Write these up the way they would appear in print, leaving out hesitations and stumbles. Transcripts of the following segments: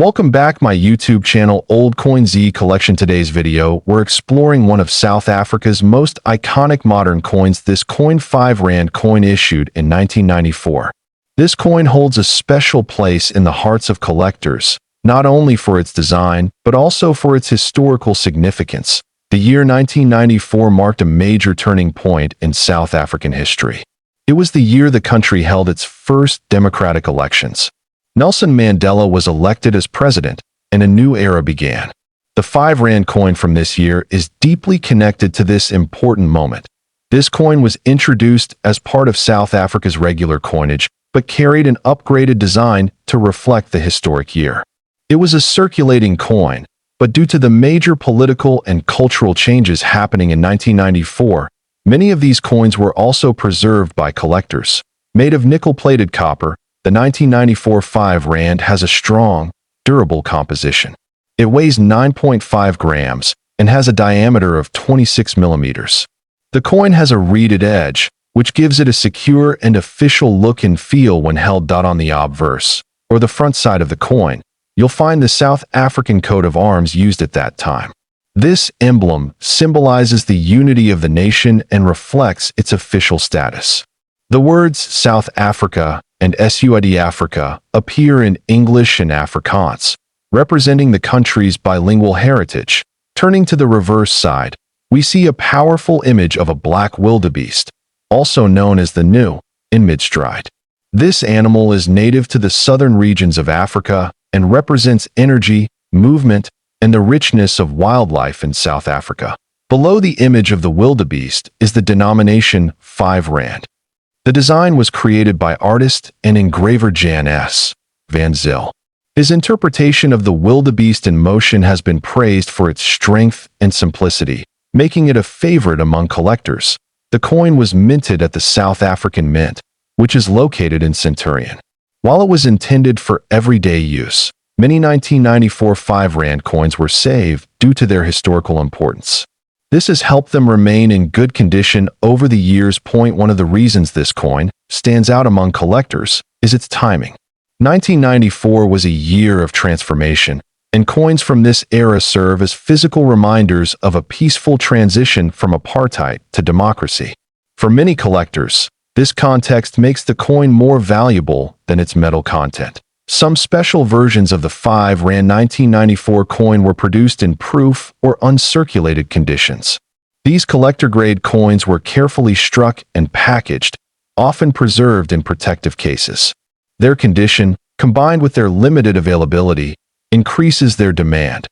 Welcome back my YouTube channel Old Coin Zee Collection. Today's video, we're exploring one of South Africa's most iconic modern coins, this coin 5 Rand coin issued in 1994. This coin holds a special place in the hearts of collectors, not only for its design, but also for its historical significance. The year 1994 marked a major turning point in South African history. It was the year the country held its first democratic elections. Nelson Mandela was elected as president, and a new era began. The 5 Rand coin from this year is deeply connected to this important moment. This coin was introduced as part of South Africa's regular coinage, but carried an upgraded design to reflect the historic year. It was a circulating coin, but due to the major political and cultural changes happening in 1994, many of these coins were also preserved by collectors. Made of nickel-plated copper, the 1994 5 Rand has a strong, durable composition. It weighs 9.5 grams and has a diameter of 26 millimeters. The coin has a reeded edge, which gives it a secure and official look and feel when held. On the obverse, or the front side of the coin, you'll find the South African coat of arms used at that time. This emblem symbolizes the unity of the nation and reflects its official status. The words South Africa and SUID Africa appear in English and Afrikaans, representing the country's bilingual heritage. Turning to the reverse side, we see a powerful image of a black wildebeest, also known as the gnu, in mid-stride. This animal is native to the southern regions of Africa and represents energy, movement, and the richness of wildlife in South Africa. Below the image of the wildebeest is the denomination 5 Rand. The design was created by artist and engraver Jan S. van Zyl. His interpretation of the wildebeest in motion has been praised for its strength and simplicity, making it a favorite among collectors. The coin was minted at the South African Mint, which is located in Centurion. While it was intended for everyday use, many 1994 5 Rand coins were saved due to their historical importance. This has helped them remain in good condition over the years. One of the reasons this coin stands out among collectors is its timing. 1994 was a year of transformation, and coins from this era serve as physical reminders of a peaceful transition from apartheid to democracy. For many collectors, this context makes the coin more valuable than its metal content. Some special versions of the 5 Rand 1994 coin were produced in proof or uncirculated conditions. These collector-grade coins were carefully struck and packaged, often preserved in protective cases. Their condition, combined with their limited availability, increases their demand.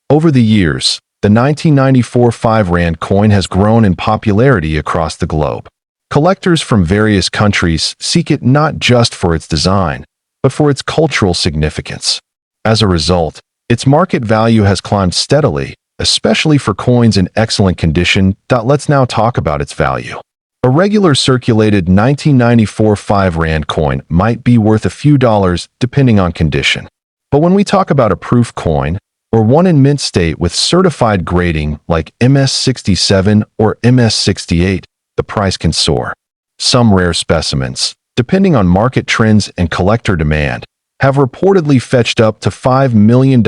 Over the years, the 1994 5 Rand coin has grown in popularity across the globe. Collectors from various countries seek it not just for its design, but for its cultural significance. As a result, its market value has climbed steadily, especially for coins in excellent condition. Let's now talk about its value. A regular circulated 1994 5 Rand coin might be worth a few dollars depending on condition. But when we talk about a proof coin, or one in mint state with certified grading like MS67 or MS68, the price can soar. Some rare specimens, depending on market trends and collector demand, have reportedly fetched up to $5 million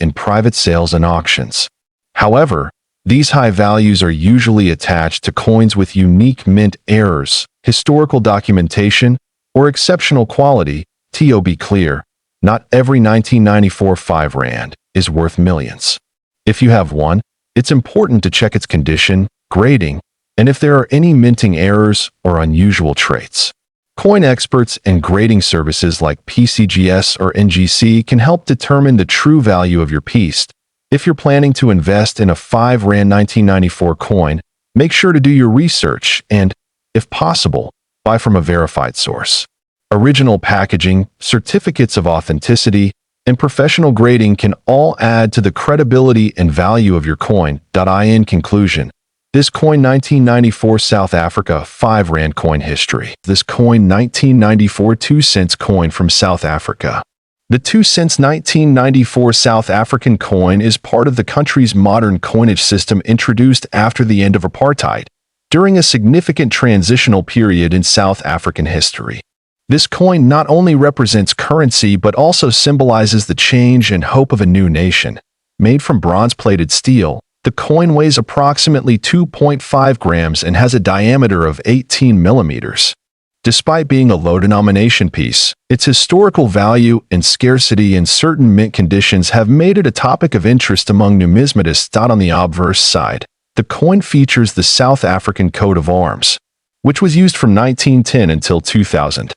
in private sales and auctions. However, these high values are usually attached to coins with unique mint errors, historical documentation, or exceptional quality. To be clear, not every 1994 5 Rand is worth millions. If you have one, it's important to check its condition, grading, and if there are any minting errors or unusual traits. Coin experts and grading services like PCGS or NGC can help determine the true value of your piece. If you're planning to invest in a 5 Rand 1994 coin, make sure to do your research and, if possible, buy from a verified source. Original packaging, certificates of authenticity, and professional grading can all add to the credibility and value of your coin. In conclusion, this coin 1994 South Africa 5 Rand coin history. This coin 1994 2 cents coin from South Africa. The 2 cents 1994 South African coin is part of the country's modern coinage system introduced after the end of apartheid, during a significant transitional period in South African history. This coin not only represents currency but also symbolizes the change and hope of a new nation. Made from bronze-plated steel, the coin weighs approximately 2.5 grams and has a diameter of 18 millimeters. Despite being a low-denomination piece, its historical value and scarcity in certain mint conditions have made it a topic of interest among numismatists. On the obverse side, the coin features the South African coat of arms, which was used from 1910 until 2000.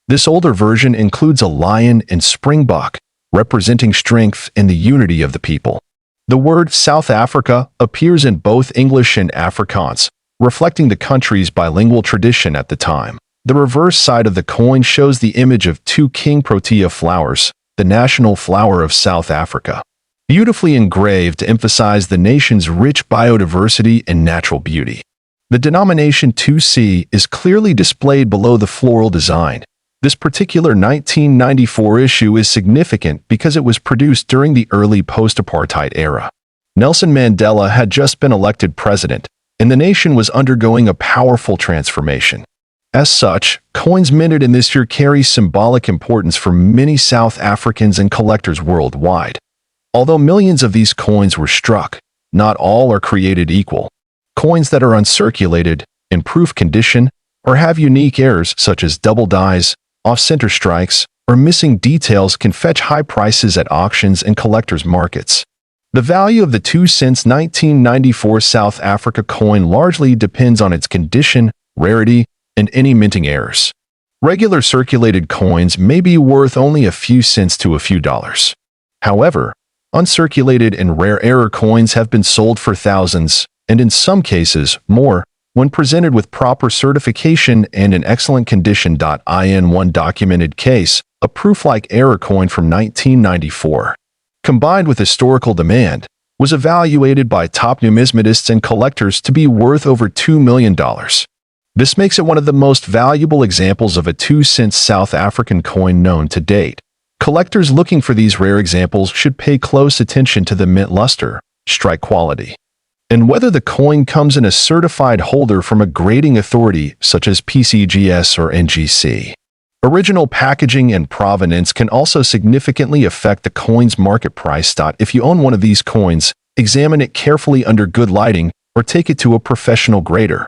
This older version includes a lion and springbok, representing strength and the unity of the people. The word South Africa appears in both English and Afrikaans, reflecting the country's bilingual tradition at the time. The reverse side of the coin shows the image of two king protea flowers, the national flower of South Africa, beautifully engraved to emphasize the nation's rich biodiversity and natural beauty. The denomination 2C is clearly displayed below the floral design. This particular 1994 issue is significant because it was produced during the early post-apartheid era. Nelson Mandela had just been elected president, and the nation was undergoing a powerful transformation. As such, coins minted in this year carry symbolic importance for many South Africans and collectors worldwide. Although millions of these coins were struck, not all are created equal. Coins that are uncirculated, in proof condition, or have unique errors such as double dies, off-center strikes, or missing details can fetch high prices at auctions and collectors' markets. The value of the 2 cents 1994 South Africa coin largely depends on its condition, rarity, and any minting errors. Regular circulated coins may be worth only a few cents to a few dollars. However, uncirculated and rare error coins have been sold for thousands, and in some cases, more, when presented with proper certification and in excellent condition. In one documented case, a proof-like error coin from 1994, combined with historical demand, was evaluated by top numismatists and collectors to be worth over $2 million. This makes it one of the most valuable examples of a 2 cent South African coin known to date. Collectors looking for these rare examples should pay close attention to the mint luster, strike quality, and whether the coin comes in a certified holder from a grading authority such as PCGS or NGC. Original packaging and provenance can also significantly affect the coin's market price. If you own one of these coins, examine it carefully under good lighting or take it to a professional grader.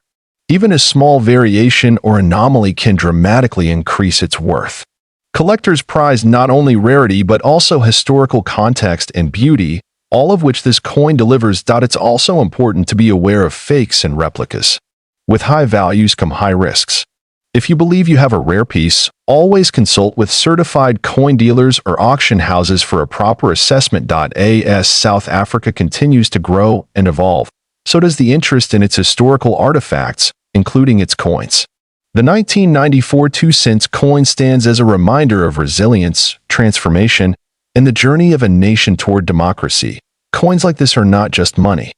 Even a small variation or anomaly can dramatically increase its worth. Collectors prize not only rarity but also historical context and beauty, all of which this coin delivers. It's also important to be aware of fakes and replicas. With high values come high risks. If you believe you have a rare piece, always consult with certified coin dealers or auction houses for a proper assessment. As South Africa continues to grow and evolve, so does the interest in its historical artifacts, including its coins. The 1994 2 cents coin stands as a reminder of resilience, transformation, and the journey of a nation toward democracy. Coins like this are not just money.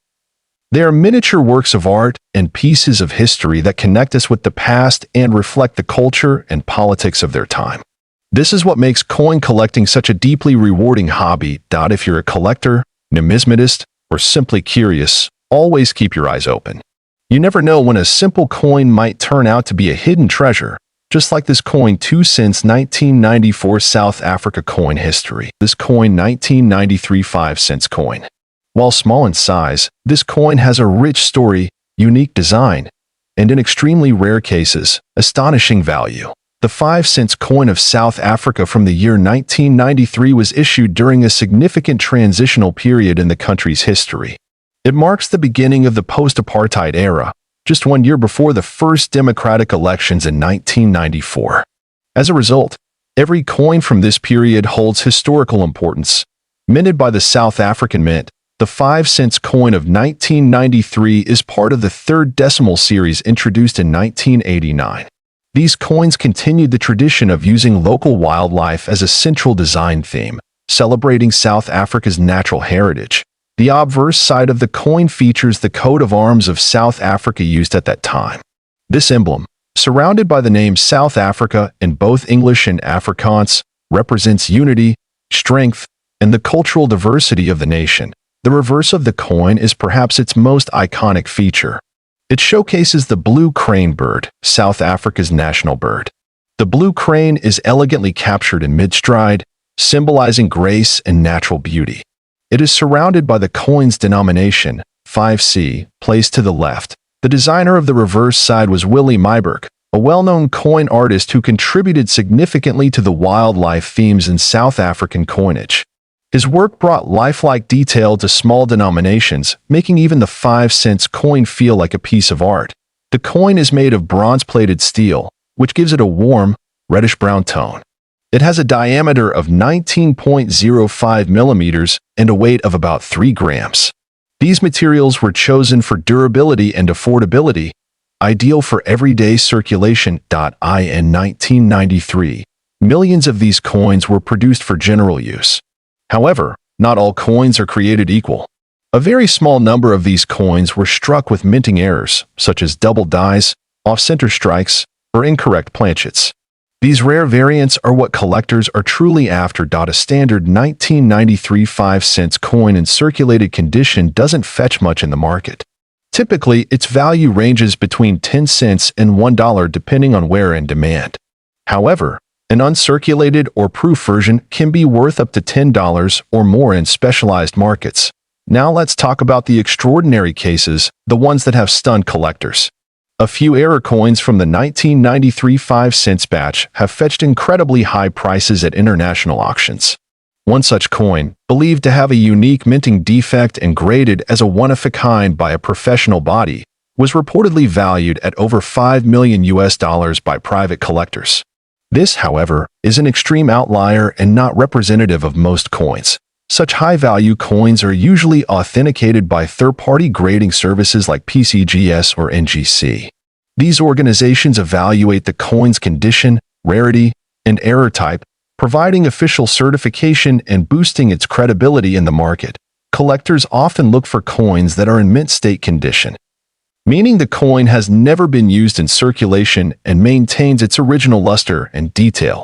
They are miniature works of art and pieces of history that connect us with the past and reflect the culture and politics of their time. This is what makes coin collecting such a deeply rewarding hobby. If you're a collector, numismatist, or simply curious, always keep your eyes open. You never know when a simple coin might turn out to be a hidden treasure, just like this coin 2 cents 1994 South Africa coin history. This coin 1993 5 cents coin. While small in size, this coin has a rich story, unique design, and in extremely rare cases, astonishing value. The 5 cents coin of South Africa from the year 1993 was issued during a significant transitional period in the country's history. It marks the beginning of the post-apartheid era, just 1 year before the first democratic elections in 1994. As a result, every coin from this period holds historical importance. Minted by the South African Mint, the 5 cents coin of 1993 is part of the third decimal series introduced in 1989. These coins continued the tradition of using local wildlife as a central design theme, celebrating South Africa's natural heritage. The obverse side of the coin features the coat of arms of South Africa used at that time. This emblem, surrounded by the name South Africa in both English and Afrikaans, represents unity, strength, and the cultural diversity of the nation. The reverse of the coin is perhaps its most iconic feature. It showcases the blue crane bird, South Africa's national bird. The blue crane is elegantly captured in mid-stride, symbolizing grace and natural beauty. It is surrounded by the coin's denomination, 5C, placed to the left. The designer of the reverse side was Willie Myburgh, a well-known coin artist who contributed significantly to the wildlife themes in South African coinage. His work brought lifelike detail to small denominations, making even the 5-cent coin feel like a piece of art. The coin is made of bronze-plated steel, which gives it a warm, reddish-brown tone. It has a diameter of 19.05 millimeters and a weight of about 3 grams. These materials were chosen for durability and affordability, ideal for everyday circulation. In 1993, millions of these coins were produced for general use. However, not all coins are created equal. A very small number of these coins were struck with minting errors, such as double dies, off-center strikes, or incorrect planchets. These rare variants are what collectors are truly after. A standard 1993 5-cent coin in circulated condition doesn't fetch much in the market. Typically, its value ranges between 10 cents and $1 depending on wear and demand. However, an uncirculated or proof version can be worth up to $10 or more in specialized markets. Now let's talk about the extraordinary cases, the ones that have stunned collectors. A few error coins from the 1993 5-cent batch have fetched incredibly high prices at international auctions. One such coin, believed to have a unique minting defect and graded as a one-of-a-kind by a professional body, was reportedly valued at over $5 million by private collectors. This, however, is an extreme outlier and not representative of most coins. Such high-value coins are usually authenticated by third-party grading services like PCGS or NGC. These organizations evaluate the coin's condition, rarity, and error type, providing official certification and boosting its credibility in the market. Collectors often look for coins that are in mint state condition, meaning the coin has never been used in circulation and maintains its original luster and detail.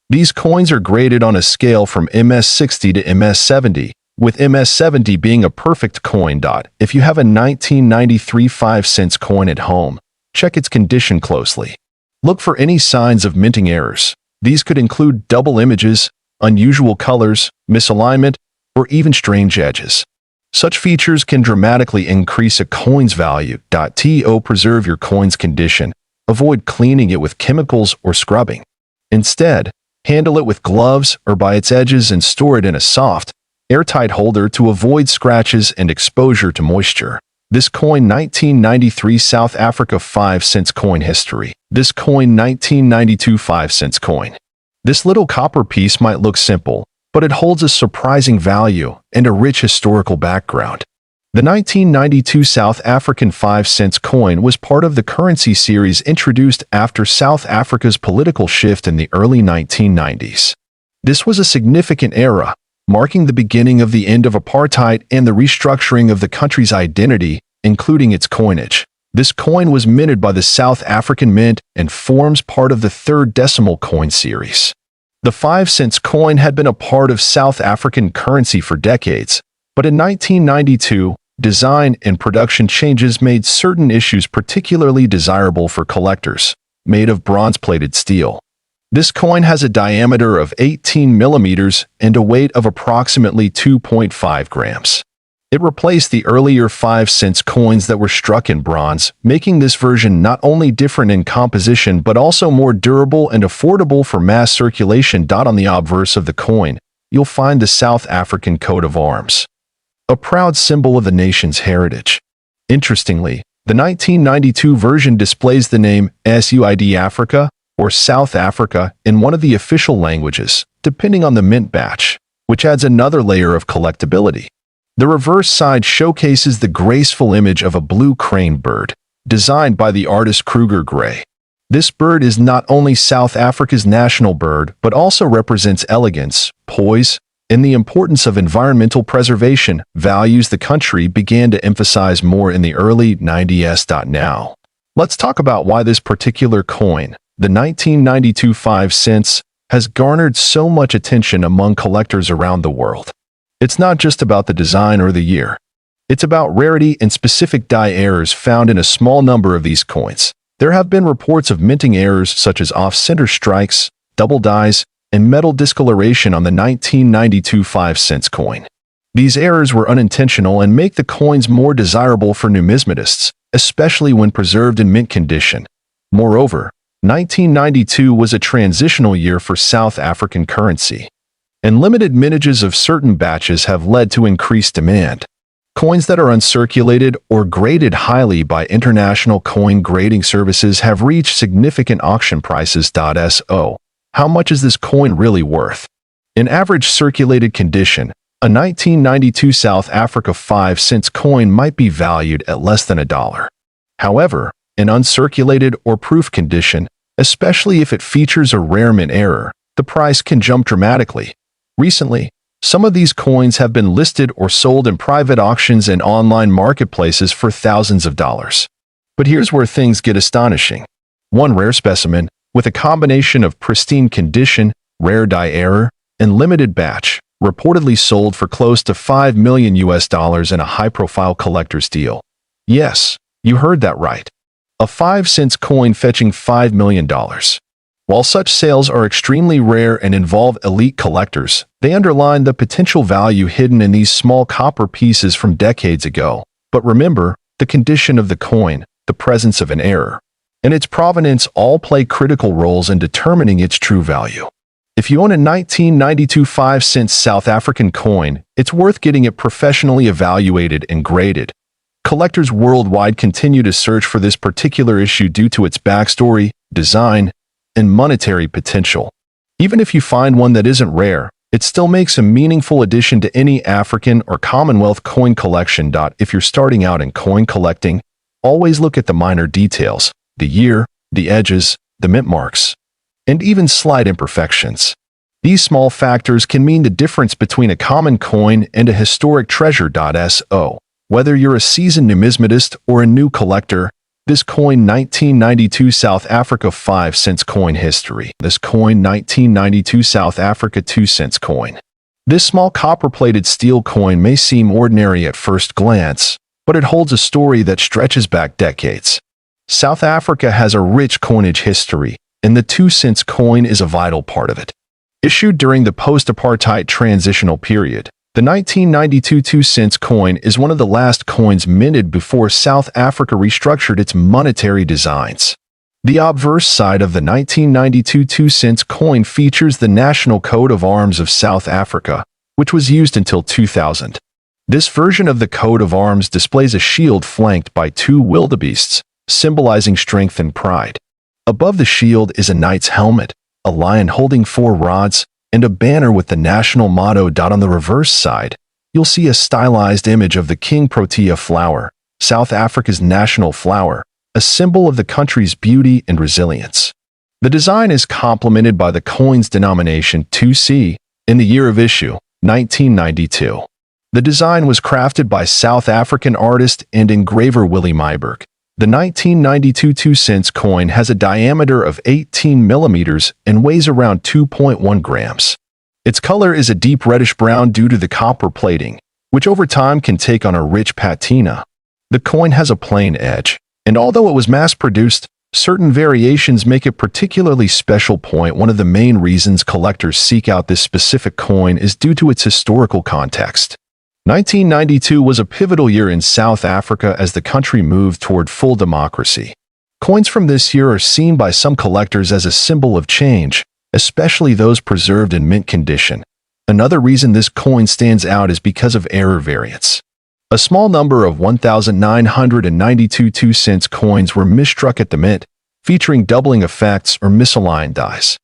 These coins are graded on a scale from MS60 to MS70, with MS70 being a perfect coin. If you have a 1993 5-cent coin at home, check its condition closely. Look for any signs of minting errors. These could include double images, unusual colors, misalignment, or even strange edges. Such features can dramatically increase a coin's value. Preserve your coin's condition. Avoid cleaning it with chemicals or scrubbing. Instead, handle it with gloves or by its edges and store it in a soft, airtight holder to avoid scratches and exposure to moisture. This coin 1993 South Africa 5-cent coin history. This coin 1992 5-cent coin. This little copper piece might look simple, but it holds a surprising value and a rich historical background. The 1992 South African 5-cent coin was part of the currency series introduced after South Africa's political shift in the early 1990s. This was a significant era, marking the beginning of the end of apartheid and the restructuring of the country's identity, including its coinage. This coin was minted by the South African Mint and forms part of the third decimal coin series. The 5-cent coin had been a part of South African currency for decades, but in 1992, design and production changes made certain issues particularly desirable for collectors, made of bronze-plated steel. This coin has a diameter of 18 millimeters and a weight of approximately 2.5 grams. It replaced the earlier 5-cent coins that were struck in bronze, making this version not only different in composition but also more durable and affordable for mass circulation. On the obverse of the coin, you'll find the South African coat of arms, a proud symbol of the nation's heritage. Interestingly, the 1992 version displays the name SUID Africa or South Africa in one of the official languages, depending on the mint batch, which adds another layer of collectability. The reverse side showcases the graceful image of a blue crane bird, designed by the artist Krugerrand. This bird is not only South Africa's national bird but also represents elegance, poise, and the importance of environmental preservation, values the country began to emphasize more in the early 90s. Now, let's talk about why this particular coin, the 1992 5 cents, has garnered so much attention among collectors around the world. It's not just about the design or the year. It's about rarity and specific die errors found in a small number of these coins. There have been reports of minting errors such as off-center strikes, double dyes, and metal discoloration on the 1992 5-cent coin. These errors were unintentional and make the coins more desirable for numismatists, especially when preserved in mint condition. Moreover, 1992 was a transitional year for South African currency, and limited mintages of certain batches have led to increased demand. Coins that are uncirculated or graded highly by international coin grading services have reached significant auction prices. So, how much is this coin really worth? In average circulated condition, a 1992 South Africa 5-cent coin might be valued at less than $1. However, in uncirculated or proof condition, especially if it features a rare mint error, the price can jump dramatically. Recently, some of these coins have been listed or sold in private auctions and online marketplaces for thousands of dollars. But here's where things get astonishing. One rare specimen, with a combination of pristine condition, rare die error, and limited batch, reportedly sold for close to $5 million in a high-profile collector's deal. Yes, you heard that right. A 5-cent coin fetching $5 million. While such sales are extremely rare and involve elite collectors, they underline the potential value hidden in these small copper pieces from decades ago. But remember, the condition of the coin, the presence of an error, and its provenance all play critical roles in determining its true value. If you own a 1992 5-cent South African coin, it's worth getting it professionally evaluated and graded. Collectors worldwide continue to search for this particular issue due to its backstory, design, and monetary potential. Even if you find one that isn't rare, it still makes a meaningful addition to any African or Commonwealth coin collection. If you're starting out in coin collecting, always look at the minor details, the year, the edges, the mint marks, and even slight imperfections. These small factors can mean the difference between a common coin and a historic treasure. So, whether you're a seasoned numismatist or a new collector, this coin 1992 South Africa 5-cent coin history. This coin 1992 South Africa 2-cent coin. This small copper-plated steel coin may seem ordinary at first glance, but it holds a story that stretches back decades. South Africa has a rich coinage history, and the 2-cent coin is a vital part of it. Issued during the post-apartheid transitional period, the 1992 2-cent coin is one of the last coins minted before South Africa restructured its monetary designs. The obverse side of the 1992 2-cent coin features the national coat of arms of South Africa, which was used until 2000. This version of the coat of arms displays a shield flanked by 2 wildebeests, symbolizing strength and pride. Above the shield is a knight's helmet, a lion holding 4 rods, and a banner with the national motto. On the reverse side, you'll see a stylized image of the King Protea flower, South Africa's national flower, a symbol of the country's beauty and resilience. The design is complemented by the coin's denomination 2C in the year of issue, 1992. The design was crafted by South African artist and engraver Willie Myburg. The 1992 2-cent coin has a diameter of 18 millimeters and weighs around 2.1 grams. Its color is a deep reddish-brown due to the copper plating, which over time can take on a rich patina. The coin has a plain edge, and although it was mass-produced, certain variations make it particularly special. One of the main reasons collectors seek out this specific coin is due to its historical context. 1992 was a pivotal year in South Africa as the country moved toward full democracy. Coins from this year are seen by some collectors as a symbol of change, especially those preserved in mint condition. Another reason this coin stands out is because of error variance. A small number of 1,992 2-cent coins were misstruck at the mint, featuring doubling effects or misaligned dies.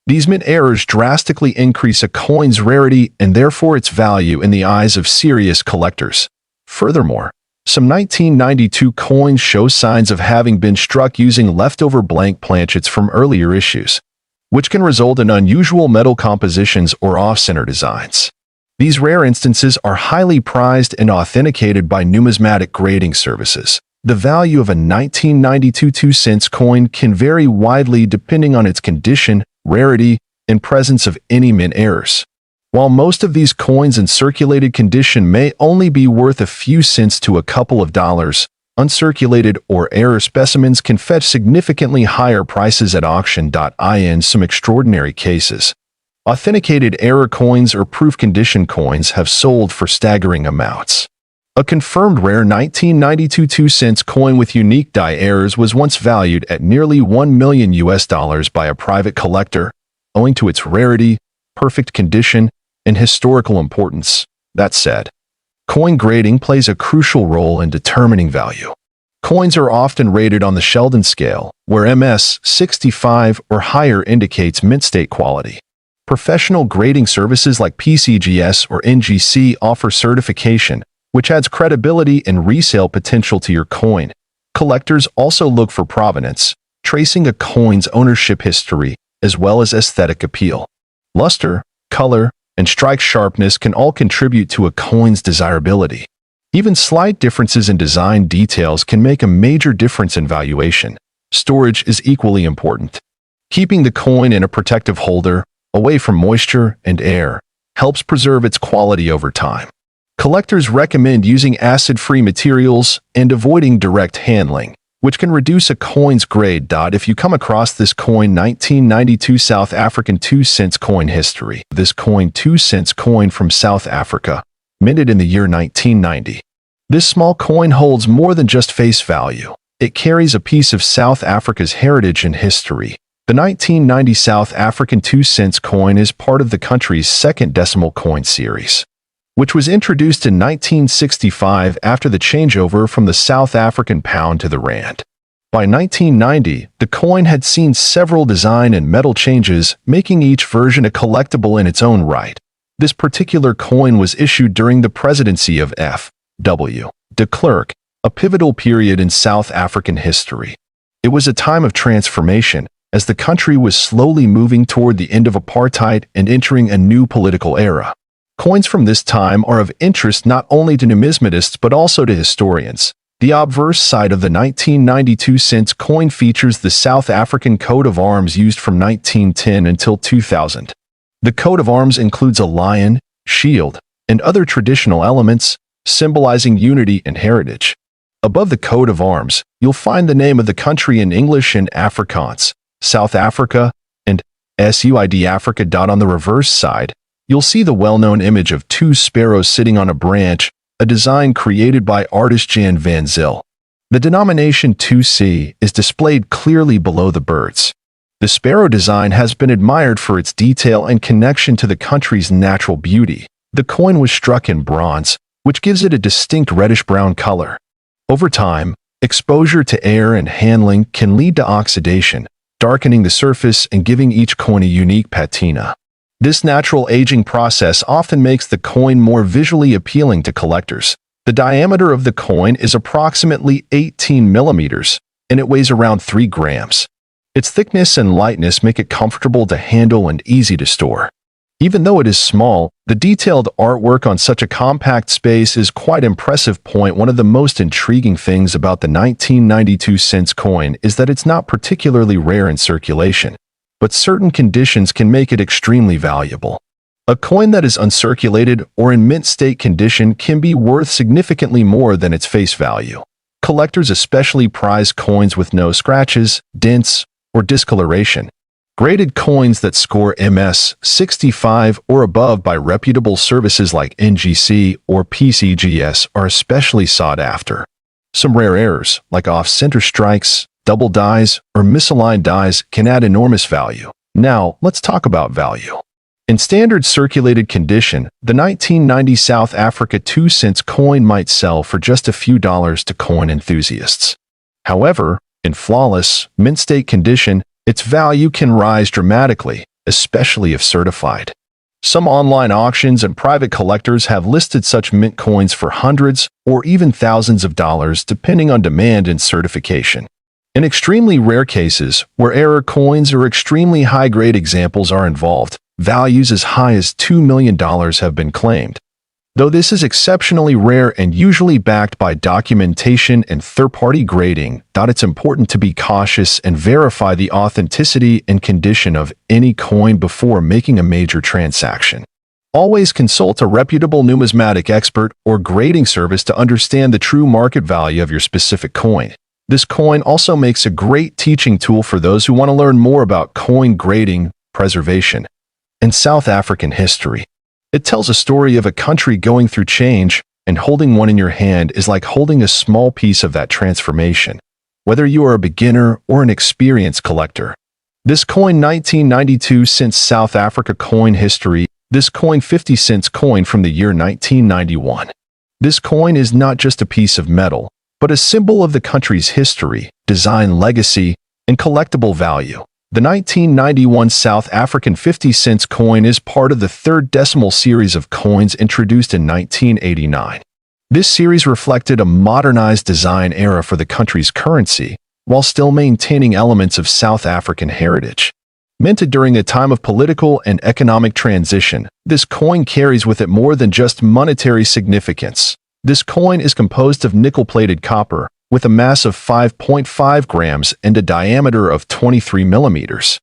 These mint errors drastically increase a coin's rarity and therefore its value in the eyes of serious collectors. Furthermore, some 1992 coins show signs of having been struck using leftover blank planchets from earlier issues, which can result in unusual metal compositions or off-center designs. These rare instances are highly prized and authenticated by numismatic grading services. The value of a 1992 2-cent coin can vary widely depending on its condition, rarity, and presence of any mint errors. While most of these coins in circulated condition may only be worth a few cents to a couple of dollars, Uncirculated or error specimens can fetch significantly higher prices at auction. In some extraordinary cases, authenticated error coins or proof condition coins have sold for staggering amounts. A confirmed rare 1992 2-cent coin with unique die errors was once valued at nearly $1 million by a private collector, owing to its rarity, perfect condition, and historical importance. That said, coin grading plays a crucial role in determining value. Coins are often rated on the Sheldon scale, where MS 65 or higher indicates mint state quality. Professional grading services like PCGS or NGC offer certification, which adds credibility and resale potential to your coin. Collectors also look for provenance, tracing a coin's ownership history, as well as aesthetic appeal. Luster, color, and strike sharpness can all contribute to a coin's desirability. Even slight differences in design details can make a major difference in valuation. Storage is equally important. Keeping the coin in a protective holder, away from moisture and air, helps preserve its quality over time. Collectors recommend using acid-free materials and avoiding direct handling, which can reduce a coin's grade. If you come across this coin 1992 South African 2-cent coin history, this coin 2-cent coin from South Africa, minted in the year 1990. This small coin holds more than just face value. It carries a piece of South Africa's heritage and history. The 1990 South African 2-cent coin is part of the country's second decimal coin series, which was introduced in 1965 after the changeover from the South African pound to the rand. By 1990, the coin had seen several design and metal changes, making each version a collectible in its own right. This particular coin was issued during the presidency of F.W. de Klerk, a pivotal period in South African history. It was a time of transformation, as the country was slowly moving toward the end of apartheid and entering a new political era. Coins from this time are of interest not only to numismatists but also to historians. The obverse side of the 1992 cent coin features the South African coat of arms used from 1910 until 2000. The coat of arms includes a lion, shield, and other traditional elements, symbolizing unity and heritage. Above the coat of arms, you'll find the name of the country in English and Afrikaans, South Africa, and SUID Africa. On the reverse side, you'll see the well-known image of two sparrows sitting on a branch, a design created by artist Jan van Zyl. The denomination 2C is displayed clearly below the birds. The sparrow design has been admired for its detail and connection to the country's natural beauty. The coin was struck in bronze, which gives it a distinct reddish-brown color. Over time, exposure to air and handling can lead to oxidation, darkening the surface and giving each coin a unique patina. This natural aging process often makes the coin more visually appealing to collectors. The diameter of the coin is approximately 18 millimeters, and it weighs around 3 grams. Its thickness and lightness make it comfortable to handle and easy to store. Even though it is small, the detailed artwork on such a compact space is quite impressive. One of the most intriguing things about the 1992 cents coin is that it's not particularly rare in circulation, but certain conditions can make it extremely valuable. A coin that is uncirculated or in mint state condition can be worth significantly more than its face value. Collectors especially prize coins with no scratches, dents, or discoloration. Graded coins that score MS 65 or above by reputable services like NGC or PCGS are especially sought after. Some rare errors, like off-center strikes, double dies, or misaligned dies, can add enormous value. Now, let's talk about value. In standard circulated condition, the 1990 South Africa 2 cents coin might sell for just a few dollars to coin enthusiasts. However, in flawless, mint state condition, its value can rise dramatically, especially if certified. Some online auctions and private collectors have listed such mint coins for hundreds or even thousands of dollars depending on demand and certification. In extremely rare cases, where error coins or extremely high-grade examples are involved, values as high as $2 million have been claimed. Though this is exceptionally rare and usually backed by documentation and third-party grading, it's important to be cautious and verify the authenticity and condition of any coin before making a major transaction. Always consult a reputable numismatic expert or grading service to understand the true market value of your specific coin. This coin also makes a great teaching tool for those who want to learn more about coin grading, preservation, and South African history. It tells a story of a country going through change, and holding one in your hand is like holding a small piece of that transformation, whether you are a beginner or an experienced collector. This coin 1992 cents South Africa coin history. This coin 50 cents coin from the year 1991. This coin is not just a piece of metal, but a symbol of the country's history, design legacy, and collectible value. The 1991 South African 50 cents coin is part of the third decimal series of coins introduced in 1989. This series reflected a modernized design era for the country's currency, while still maintaining elements of South African heritage. Minted during a time of political and economic transition, this coin carries with it more than just monetary significance. This coin is composed of nickel-plated copper, with a mass of 5.5 grams and a diameter of 23 millimeters.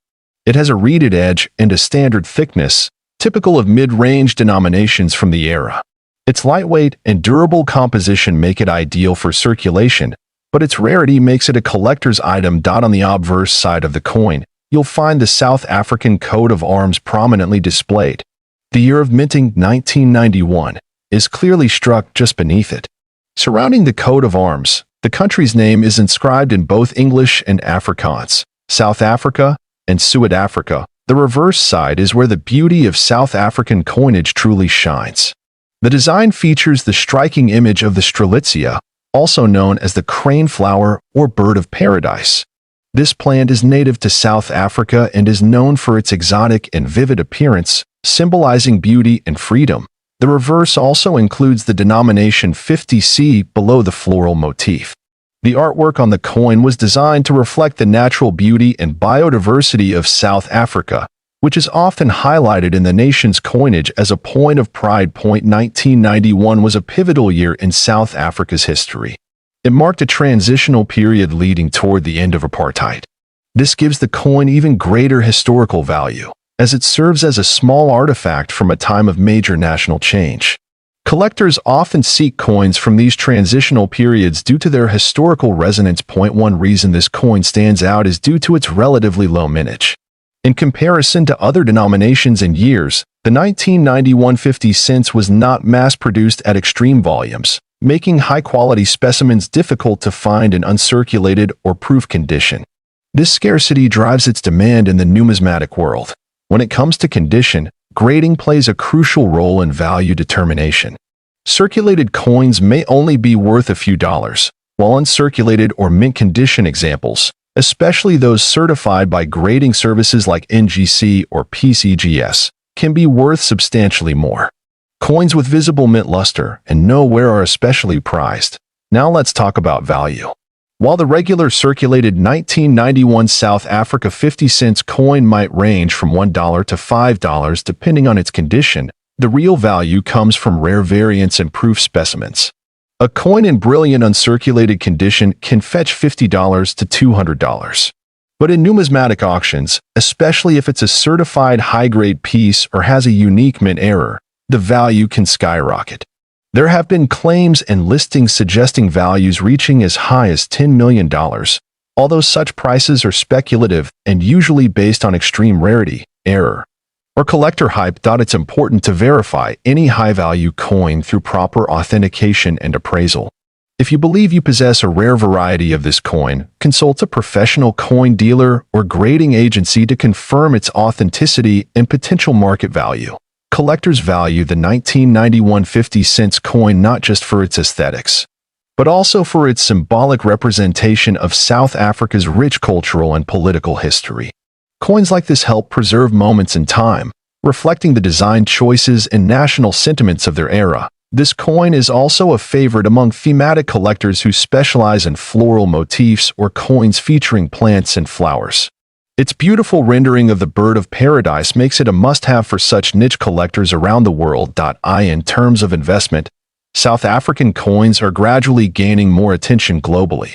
It has a reeded edge and a standard thickness, typical of mid-range denominations from the era. Its lightweight and durable composition make it ideal for circulation, but its rarity makes it a collector's item. On the obverse side of the coin, you'll find the South African coat of arms prominently displayed. The year of minting, 1991, is clearly struck just beneath it. Surrounding the coat of arms, the country's name is inscribed in both English and Afrikaans, South Africa and Suid-Afrika. The reverse side is where the beauty of South African coinage truly shines. The design features the striking image of the strelitzia, also known as the crane flower or bird of paradise. This plant is native to South Africa and is known for its exotic and vivid appearance, symbolizing beauty and freedom. The reverse also includes the denomination 50C below the floral motif. The artwork on the coin was designed to reflect the natural beauty and biodiversity of South Africa, which is often highlighted in the nation's coinage as a point of pride. 1991 was a pivotal year in South Africa's history. It marked a transitional period leading toward the end of apartheid. This gives the coin even greater historical value, as it serves as a small artifact from a time of major national change. Collectors often seek coins from these transitional periods due to their historical resonance. One reason this coin stands out is due to its relatively low mintage. In comparison to other denominations and years, the 1991 50 cents was not mass-produced at extreme volumes, making high-quality specimens difficult to find in uncirculated or proof condition. This scarcity drives its demand in the numismatic world. When it comes to condition, grading plays a crucial role in value determination. Circulated coins may only be worth a few dollars, while uncirculated or mint condition examples, especially those certified by grading services like NGC or PCGS, can be worth substantially more. Coins with visible mint luster and no wear are especially prized. Now let's talk about value. While the regular circulated 1991 South Africa 50 cents coin might range from $1 to $5 depending on its condition, the real value comes from rare variants and proof specimens. A coin in brilliant uncirculated condition can fetch $50 to $200. But in numismatic auctions, especially if it's a certified high-grade piece or has a unique mint error, the value can skyrocket. There have been claims and listings suggesting values reaching as high as $10 million, although such prices are speculative and usually based on extreme rarity, error, or collector hype. It's important to verify any high-value coin through proper authentication and appraisal. If you believe you possess a rare variety of this coin, consult a professional coin dealer or grading agency to confirm its authenticity and potential market value. Collectors value the 1991 50 cents coin not just for its aesthetics, but also for its symbolic representation of South Africa's rich cultural and political history. Coins like this help preserve moments in time, reflecting the design choices and national sentiments of their era. This coin is also a favorite among thematic collectors who specialize in floral motifs or coins featuring plants and flowers. Its beautiful rendering of the bird of paradise makes it a must-have for such niche collectors around the world. In terms of investment, South African coins are gradually gaining more attention globally.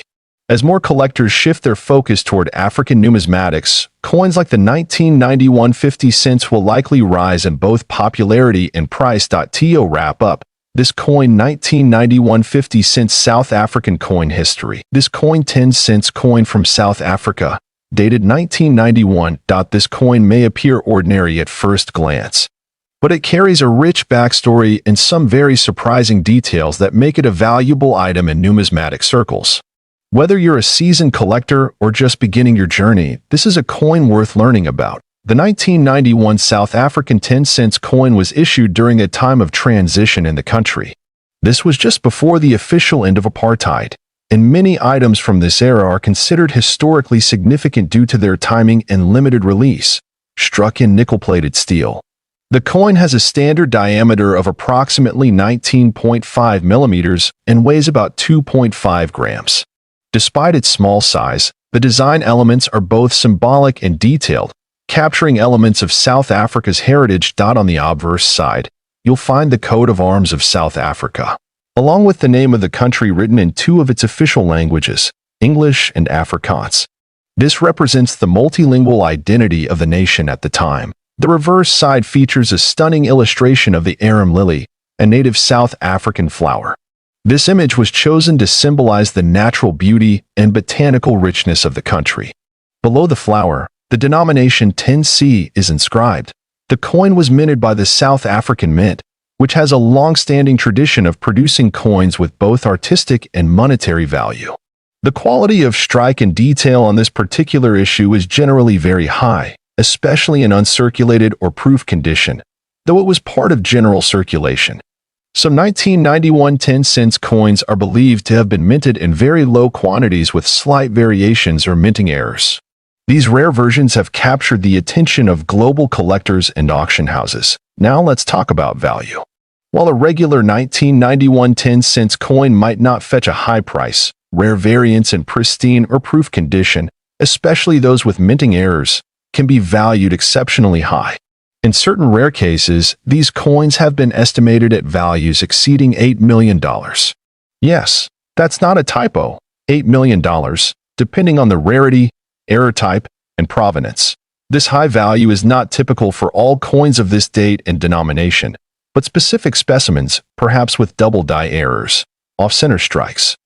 As more collectors shift their focus toward African numismatics, coins like the 1991 50 cents will likely rise in both popularity and price. To wrap up this coin 1991 50 cents South African coin history. This coin 10 cents coin from South Africa, dated 1991. This coin may appear ordinary at first glance, but it carries a rich backstory and some very surprising details that make it a valuable item in numismatic circles. Whether you're a seasoned collector or just beginning your journey, this is a coin worth learning about. The 1991 South African 10 cents coin was issued during a time of transition in the country. This was just before the official end of apartheid, and many items from this era are considered historically significant due to their timing and limited release. Struck in nickel-plated steel. The coin has a standard diameter of approximately 19.5 millimeters and weighs about 2.5 grams. Despite its small size, the design elements are both symbolic and detailed, capturing elements of South Africa's heritage. On the obverse side, you'll find the coat of arms of South Africa, along with the name of the country written in two of its official languages, English and Afrikaans. This represents the multilingual identity of the nation at the time. The reverse side features a stunning illustration of the arum lily, a native South African flower. This image was chosen to symbolize the natural beauty and botanical richness of the country. Below the flower, the denomination 10C is inscribed. The coin was minted by the South African Mint, which has a long-standing tradition of producing coins with both artistic and monetary value. The quality of strike and detail on this particular issue is generally very high, especially in uncirculated or proof condition, though it was part of general circulation. Some 1991 10 cents coins are believed to have been minted in very low quantities with slight variations or minting errors. These rare versions have captured the attention of global collectors and auction houses. Now let's talk about value. While a regular 1991 10 cents coin might not fetch a high price, rare variants in pristine or proof condition, especially those with minting errors, can be valued exceptionally high. In certain rare cases, these coins have been estimated at values exceeding $8 million. Yes, that's not a typo, $8 million, depending on the rarity, error type, and provenance. This high value is not typical for all coins of this date and denomination, but specific specimens, perhaps with double die errors, off-center strikes,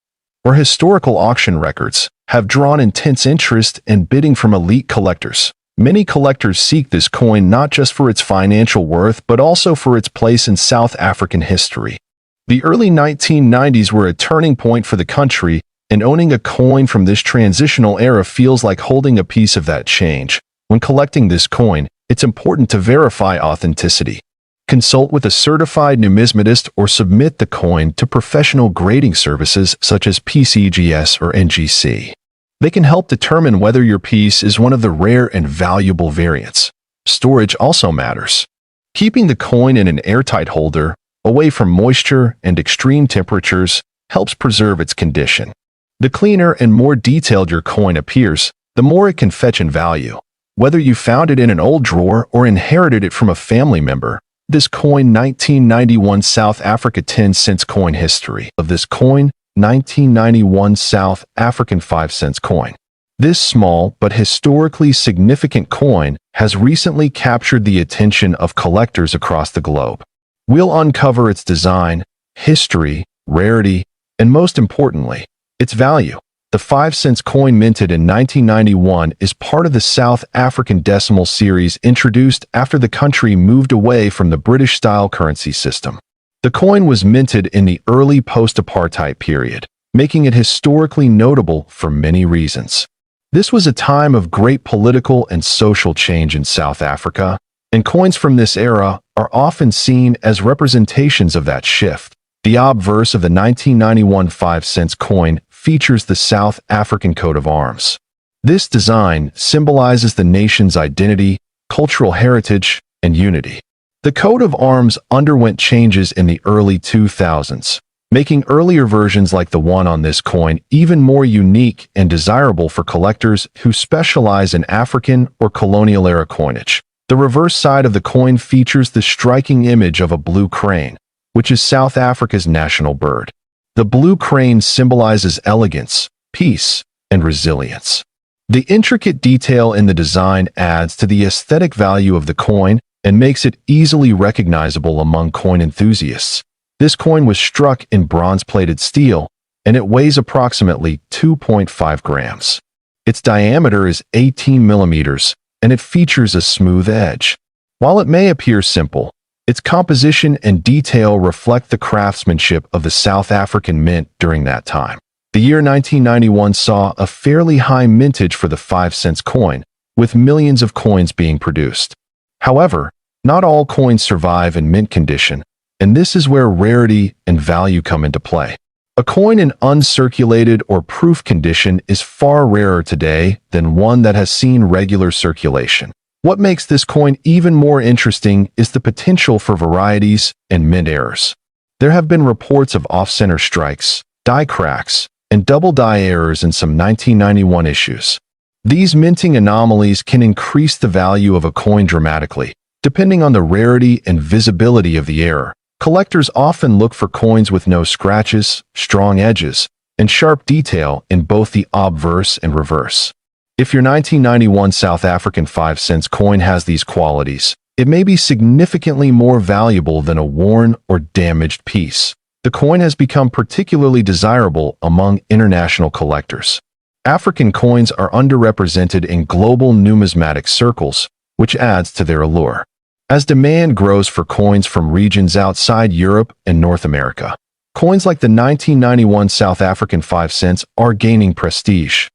or historical auction records, have drawn intense interest and bidding from elite collectors. Many collectors seek this coin not just for its financial worth but also for its place in South African history. The early 1990s were a turning point for the country, and owning a coin from this transitional era feels like holding a piece of that change. When collecting this coin, it's important to verify authenticity. Consult with a certified numismatist or submit the coin to professional grading services such as PCGS or NGC. They can help determine whether your piece is one of the rare and valuable variants. Storage also matters. Keeping the coin in an airtight holder, away from moisture and extreme temperatures, helps preserve its condition. The cleaner and more detailed your coin appears, the more it can fetch in value. Whether you found it in an old drawer or inherited it from a family member, this coin 1991 South Africa 10 cents coin history of this coin 1991 South African 5 cents coin. This small but historically significant coin has recently captured the attention of collectors across the globe. We'll uncover its design, history, rarity, and most importantly, its value. The 5 cents coin minted in 1991 is part of the South African decimal series introduced after the country moved away from the British-style currency system. The coin was minted in the early post-apartheid period, making it historically notable for many reasons. This was a time of great political and social change in South Africa, and coins from this era are often seen as representations of that shift. The obverse of the 1991 5 cents coin features the South African coat of arms. This design symbolizes the nation's identity, cultural heritage, and unity. The coat of arms underwent changes in the early 2000s, making earlier versions like the one on this coin even more unique and desirable for collectors who specialize in African or colonial-era coinage. The reverse side of the coin features the striking image of a blue crane, which is South Africa's national bird. The blue crane symbolizes elegance, peace, and resilience. The intricate detail in the design adds to the aesthetic value of the coin and makes it easily recognizable among coin enthusiasts. This coin was struck in bronze-plated steel, and it weighs approximately 2.5 grams. Its diameter is 18 millimeters, and it features a smooth edge. While it may appear simple, its composition and detail reflect the craftsmanship of the South African mint during that time. The year 1991 saw a fairly high mintage for the 5-cent coin, with millions of coins being produced. However, not all coins survive in mint condition, and this is where rarity and value come into play. A coin in uncirculated or proof condition is far rarer today than one that has seen regular circulation. What makes this coin even more interesting is the potential for varieties and mint errors. There have been reports of off-center strikes, die cracks, and double die errors in some 1991 issues. These minting anomalies can increase the value of a coin dramatically, depending on the rarity and visibility of the error. Collectors often look for coins with no scratches, strong edges, and sharp detail in both the obverse and reverse. If your 1991 South African 5-cent coin has these qualities, it may be significantly more valuable than a worn or damaged piece. The coin has become particularly desirable among international collectors. African coins are underrepresented in global numismatic circles, which adds to their allure. As demand grows for coins from regions outside Europe and North America, coins like the 1991 South African 5 cents are gaining prestige.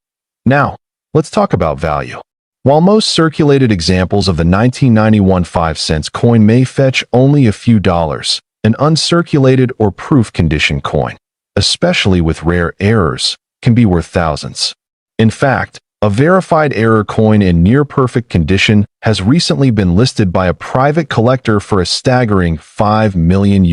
Now, let's talk about value. While most circulated examples of the 1991 5 cents coin may fetch only a few dollars, an uncirculated or proof condition coin, especially with rare errors, can be worth thousands. In fact, a verified error coin in near-perfect condition has recently been listed by a private collector for a staggering $5 million.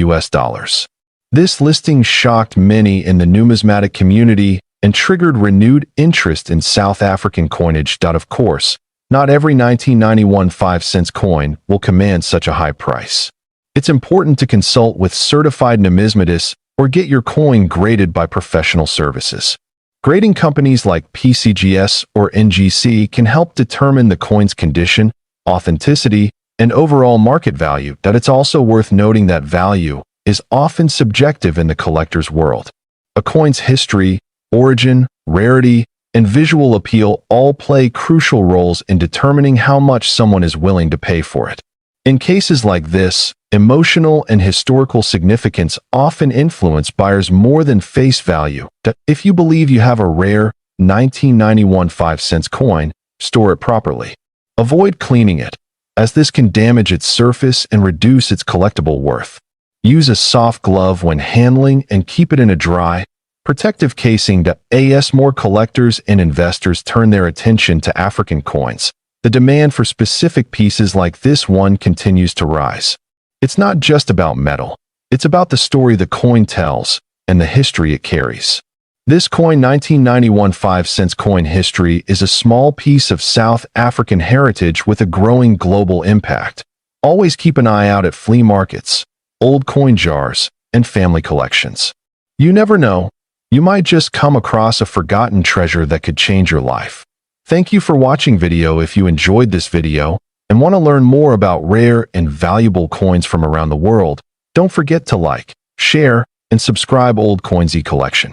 This listing shocked many in the numismatic community and triggered renewed interest in South African coinage. Of course, not every 1991 5 cents coin will command such a high price. It's important to consult with certified numismatists or get your coin graded by professional services. Grading companies like PCGS or NGC can help determine the coin's condition, authenticity, and overall market value. It's also worth noting that value is often subjective in the collector's world. A coin's history, origin, rarity, and visual appeal all play crucial roles in determining how much someone is willing to pay for it. In cases like this, emotional and historical significance often influence buyers more than face value. If you believe you have a rare 1991 5 cents coin, store it properly. Avoid cleaning it, as this can damage its surface and reduce its collectible worth. Use a soft glove when handling and keep it in a dry, protective casing. As more collectors and investors turn their attention to African coins, the demand for specific pieces like this one continues to rise. It's not just about metal. It's about the story the coin tells and the history it carries. This coin 1991 5 cents coin history is a small piece of South African heritage with a growing global impact. Always keep an eye out at flea markets, old coin jars, and family collections. You never know, you might just come across a forgotten treasure that could change your life. Thank you for watching video. If you enjoyed this video and want to learn more about rare and valuable coins from around the world, don't forget to like, share, and subscribe Old Coin ZEE Collection.